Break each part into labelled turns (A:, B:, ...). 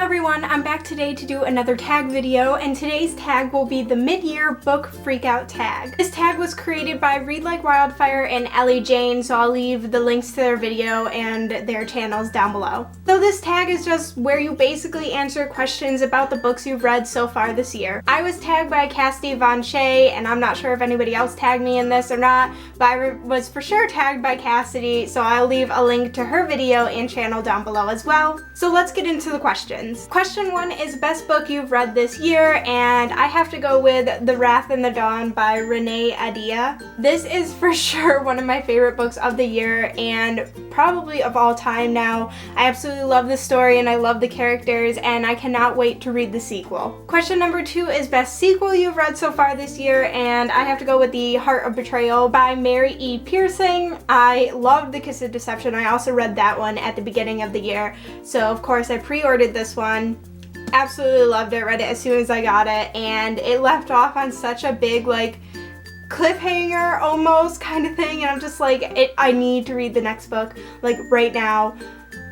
A: everyone, I'm back today to do another tag video, and today's tag will be the mid-year book freakout tag. This tag was created by Read Like Wildfire and Ellie Jane, so I'll leave the links to their video and their channels down below. So this tag is just where you basically answer questions about the books you've read so far this year. I was tagged by Cassidy Von Shea, and I'm not sure if anybody else tagged me in this or not, but I was for sure tagged by Cassidy, so I'll leave a link to her video and channel down below as well. So let's get into the questions. Question 1 is best book you've read this year, and I have to go with The Wrath in the Dawn by Renee Adia. This is for sure one of my favorite books of the year and probably of all time now. I absolutely love this story and I love the characters, and I cannot wait to read the sequel. Question number 2 is best sequel you've read so far this year, and I have to go with The Heart of Betrayal by Mary E. Pearson. I loved The Kiss of Deception. I also read that one at the beginning of the year, so of course I pre-ordered this one. Absolutely loved it, read it as soon as I got it, and it left off on such a big like cliffhanger almost kind of thing, and I'm just like, I need to read the next book like right now.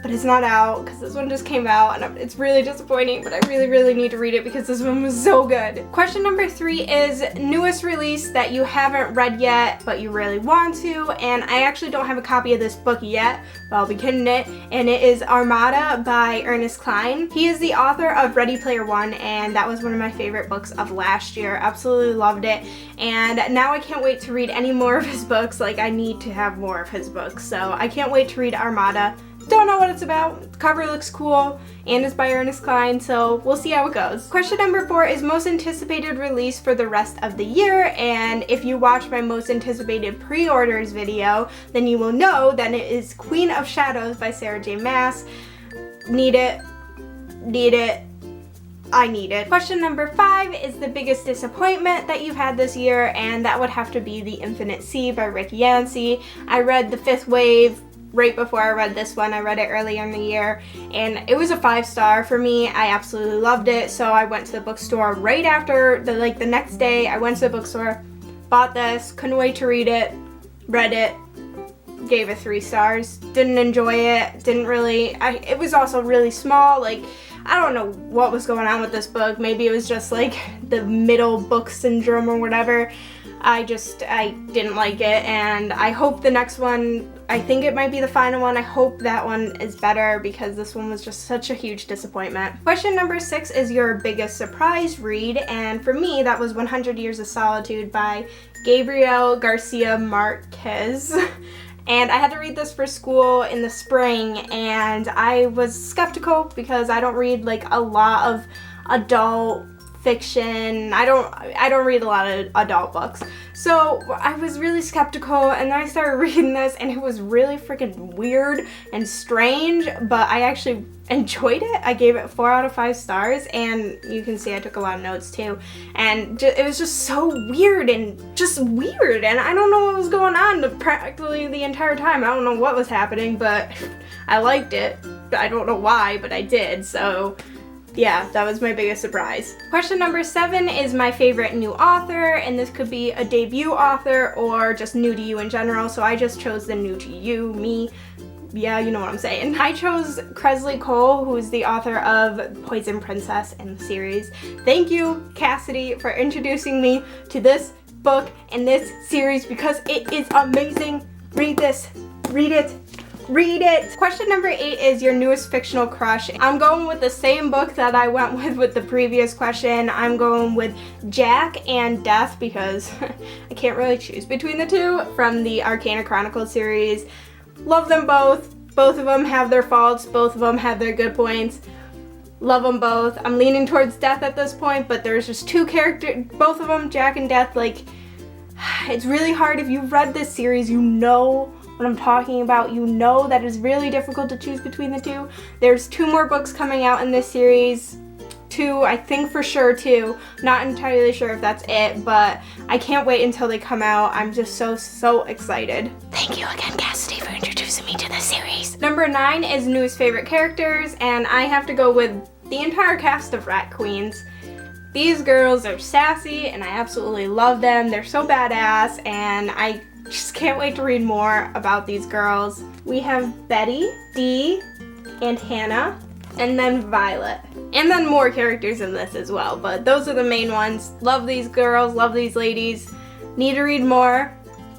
A: But it's not out because this one just came out, and it's really disappointing, but I really need to read it because this one was so good. Question number 3 is newest release that you haven't read yet but you really want to, and I actually don't have a copy of this book yet, but I'll be getting it, and it is Armada by Ernest Cline. He is the author of Ready Player One, and that was one of my favorite books of last year. Absolutely loved it, and now I can't wait to read any more of his books. Like, I need to have more of his books, so I can't wait to read Armada. Don't know what it's about. The cover looks cool, and it's by Ernest Cline, so we'll see how it goes. Question number 4 is most anticipated release for the rest of the year, and if you watch my most anticipated pre-orders video, then you will know that it is Queen of Shadows by Sarah J. Maas. Need it. I need it. Question number 5 is the biggest disappointment that you've had this year, and that would have to be The Infinite Sea by Rick Yancey. I read The Fifth Wave right before I read this one. I read it earlier in the year, and it was a 5-star for me. I absolutely loved it, so I went to the bookstore right after, the next day. I went to the bookstore, bought this, couldn't wait to read it, read it, gave it 3 stars. Didn't enjoy it, didn't really, it was also really small. Like, I don't know what was going on with this book. Maybe it was just like the middle book syndrome or whatever. I didn't like it, and I hope the next one, I think it might be the final one, I hope that one is better because this one was just such a huge disappointment. Question number 6 is your biggest surprise read, and for me that was 100 Years of Solitude by Gabriel Garcia Marquez. And I had to read this for school in the spring, and I was skeptical because I don't read like a lot of adult fiction. I don't read a lot of adult books. So I was really skeptical, and then I started reading this, and it was really freaking weird and strange, but I actually enjoyed it. I gave it 4 out of 5 stars, and you can see I took a lot of notes too, and it was just so weird, and I don't know what was going on practically the entire time. I don't know what was happening, but I liked it. I don't know why, but I did, so yeah, that was my biggest surprise. Question number 7 is my favorite new author, and this could be a debut author or just new to you in general, so I just chose the new to you, me. Yeah, you know what I'm saying. I chose Kresley Cole, who is the author of Poison Princess and the series. Thank you, Cassidy, for introducing me to this book and this series because it is amazing. Read this. Read it. Read it! Question number 8 is your newest fictional crush. I'm going with the same book that I went with the previous question. I'm going with Jack and Death because I can't really choose between the two from the Arcana Chronicles series. Love them both. Both of them have their faults. Both of them have their good points. Love them both. I'm leaning towards Death at this point, but there's just 2 characters, both of them, Jack and Death, like, it's really hard. If you've read this series, you know what I'm talking about. You know that it's really difficult to choose between the 2. There's 2 more books coming out in this series. 2, I think for sure 2. Not entirely sure if that's it, but I can't wait until they come out. I'm just so excited. Thank you again, Cassidy, for introducing me to this series. Number 9 is newest favorite characters, and I have to go with the entire cast of Rat Queens. These girls are sassy, and I absolutely love them. They're so badass, and I just can't wait to read more about these girls. We have Betty, Dee, and Hannah. and then Violet. And then more characters in this as well, but those are the main ones. Love these girls, love these ladies. Need to read more.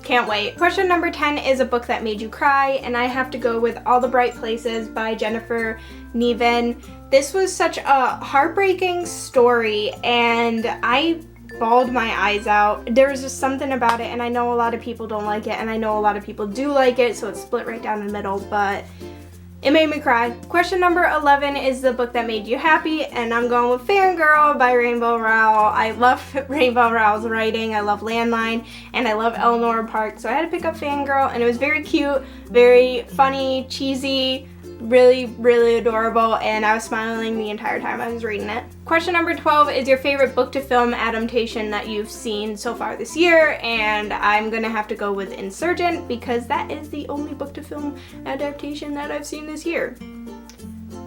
A: Can't wait. Question number 10 is a book that made you cry, and I have to go with All the Bright Places by Jennifer Niven. This was such a heartbreaking story, and I bawled my eyes out. There was just something about it, and I know a lot of people don't like it, and I know a lot of people do like it, so it's split right down the middle, but it made me cry. Question number 11 is the book that made you happy, and I'm going with Fangirl by Rainbow Rowell. I love Rainbow Rowell's writing, I love Landline, and I love Eleanor Park, so I had to pick up Fangirl, and it was very cute, very funny, cheesy, really, really adorable, and I was smiling the entire time I was reading it. Question number 12 is your favorite book to film adaptation that you've seen so far this year, and I'm gonna have to go with Insurgent because that is the only book to film adaptation that I've seen this year.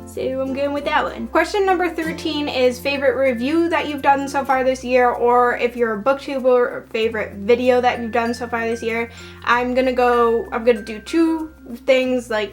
A: So I'm going with that one. Question number 13 is favorite review that you've done so far this year, or if you're a booktuber, favorite video that you've done so far this year. I'm gonna do two things, like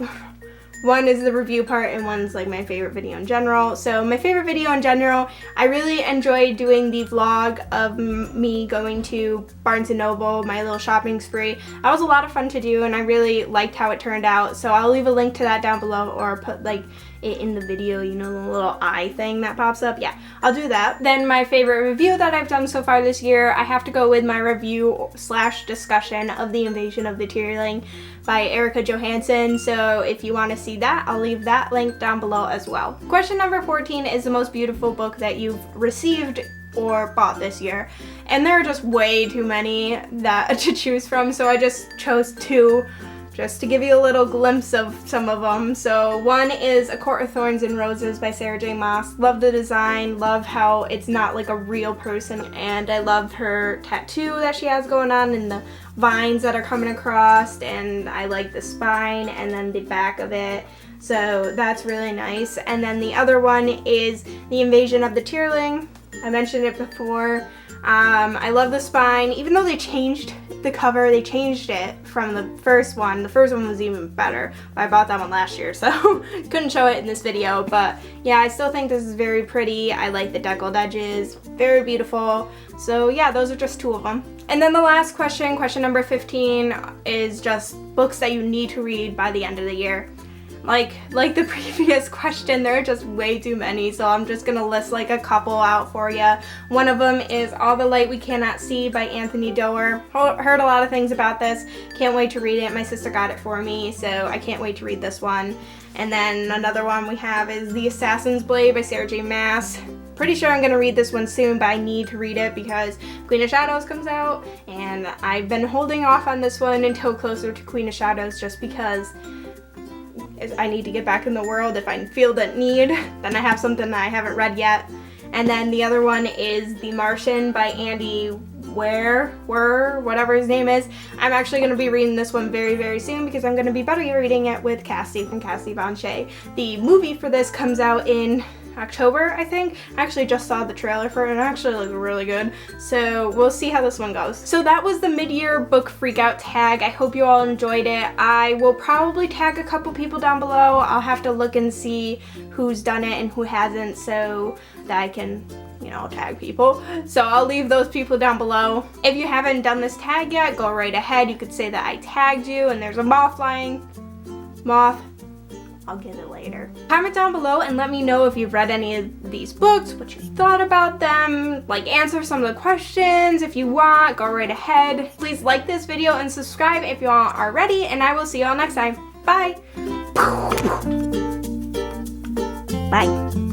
A: one is the review part and one's like my favorite video in general. So my favorite video in general, I really enjoyed doing the vlog of me going to Barnes & Noble, my little shopping spree. That was a lot of fun to do, and I really liked how it turned out. So I'll leave a link to that down below, or put like it in the video, you know, the little eye thing that pops up. Yeah, I'll do that. Then my favorite review that I've done so far this year, I have to go with my review / discussion of The Invasion of the Tierling by Erica Johansson. So if you want to see that, I'll leave that link down below as well. Question number 14 is the most beautiful book that you've received or bought this year, and there are just way too many that to choose from, so I just chose two just to give you a little glimpse of some of them. So one is A Court of Thorns and Roses by Sarah J. Maas. Love the design, love how it's not like a real person, and I love her tattoo that she has going on and the vines that are coming across, and I like the spine and then the back of it. So that's really nice. And then the other one is The Invasion of the Tierling. I mentioned it before. I love the spine. Even though they changed the cover, they changed it from the first one. The first one was even better. I bought that one last year, so couldn't show it in this video. But yeah, I still think this is very pretty. I like the deckled edges. Very beautiful. So yeah, those are just two of them. And then the last question, question number 15, is just books that you need to read by the end of the year. Like the previous question, there are just way too many, so I'm just gonna list like a couple out for you. One of them is All the Light We Cannot See by Anthony Doerr. Heard a lot of things about this. Can't wait to read it. My sister got it for me, so I can't wait to read this one. And then another one we have is The Assassin's Blade by Sarah J. Maas. Pretty sure I'm gonna read this one soon, but I need to read it because Queen of Shadows comes out, and I've been holding off on this one until closer to Queen of Shadows just because I need to get back in the world. If I feel that need, then I have something that I haven't read yet. And then the other one is The Martian by Andy whatever his name is. I'm actually going to be reading this one very, very soon because I'm going to be buddy reading it with Cassie from Cassie Von Shea. The movie for this comes out in October, I think. I actually just saw the trailer for it and it actually looks really good. So we'll see how this one goes. So that was the mid-year book freakout tag. I hope you all enjoyed it. I will probably tag a couple people down below. I'll have to look and see who's done it and who hasn't so that I can, you know, tag people. So I'll leave those people down below. If you haven't done this tag yet, go right ahead. You could say that I tagged you and there's a moth flying. Moth. I'll get it later. Comment down below and let me know if you've read any of these books, what you thought about them, like answer some of the questions if you want, go right ahead. Please like this video and subscribe if you all are ready, and I will see you all next time. Bye! Bye!